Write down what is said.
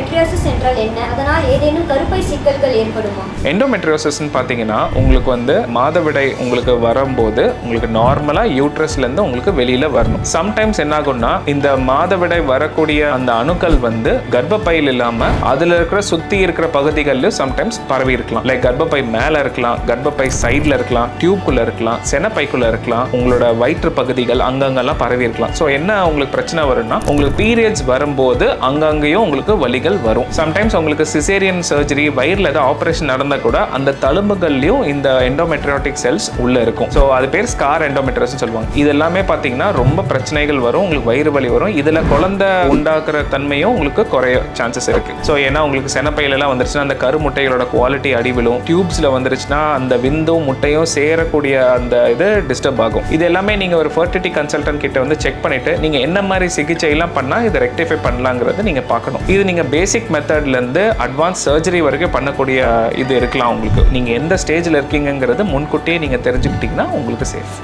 Endometriosis என்றால் என்ன? அதனால் ஏதேனும் கருப்பை சிக்கல்கள் ஏற்படுமா? எண்டோமெட்ரியோசிஸ்ன்னு பார்த்தீங்கன்னா உங்களுக்கு வந்து மாதவிடை உங்களுக்கு வரும்போது உங்களுக்கு நார்மலாக யூட்ரஸ்லேருந்து உங்களுக்கு வெளியில் வரணும். சம்டைம்ஸ் என்ன ஆகும்னா இந்த மாதவிடை வரக்கூடிய அந்த அணுக்கள் வந்து கர்ப்பப்பையில் இல்லாமல் அதில் இருக்கிற சுற்றி இருக்கிற பகுதிகளிலும் சம்டைம்ஸ் பரவி இருக்கலாம். லைக் கர்ப்பப்பை மேலே இருக்கலாம், கர்ப்பப்பை சைடில் இருக்கலாம், டியூப்குள்ளே இருக்கலாம், செனப்பைக்குள்ளே இருக்கலாம், உங்களோட வயிற்று பகுதிகள் அங்கங்கெல்லாம் பரவி இருக்கலாம். ஸோ என்ன உங்களுக்கு பிரச்சனை வரும்னா உங்களுக்கு பீரியட்ஸ் வரும்போது அங்கங்கேயும் உங்களுக்கு வலிகள் வரும். சம்டைம்ஸ் உங்களுக்கு சிசேரியன் சர்ஜரி வயிறில் ஏதாவது ஆப்ரேஷன் நடந்தால் கூட அந்த தழும்புகள்லையும் இந்த எண்டோமெட்ரியோட்டிக் செல்ஸ் உள்ள இருக்கும். ஸோ அது பேர் ஸ்கார் எண்டோமெட்ரியோசிஸ் சொல்லுவாங்க. இது எல்லாமே பார்த்தீங்கன்னா ரொம்ப பிரச்சனைகள் வரும், உங்களுக்கு வயிறு வலி வரும். இதில் குழந்தை உண்டாக்குற தன்மையும் உங்களுக்கு குறைய சான்சஸ் இருக்கு. ஸோ ஏன்னா உங்களுக்கு செனப்பையிலலாம் வந்துருச்சுன்னா அந்த கருமுட்டைகளோட குவாலிட்டி அடிவிலும், டியூப்ஸில் வந்துருச்சுன்னா அந்த விந்தும் முட்டையும் சேரக்கூடிய அந்த இது டிஸ்டர்ப் ஆகும். இது எல்லாமே நீங்கள் ஒரு ஃபர்டிலிட்டி கன்சல்டன்ட் கிட்ட வந்து செக் பண்ணிட்டு நீங்கள் என்ன மாதிரி சிகிச்சை எல்லாம் பண்ணால் இதை ரெக்டிஃபை பண்ணலாங்கிறத நீங்கள் பார்க்கணும். இது நீங்கள் பேசிக் மெத்தட்லேருந்து அட்வான்ஸ் சர்ஜரி வரைக்கும் பண்ணக்கூடிய இது இருக்கலாம். உங்களுக்கு நீங்கள் எந்த ஸ்டேஜில் இருக்கீங்கிறது முன்கூட்டியே நீங்கள் தெரிஞ்சுக்கிட்டீங்கன்னா உங்களுக்கு சேஃப்.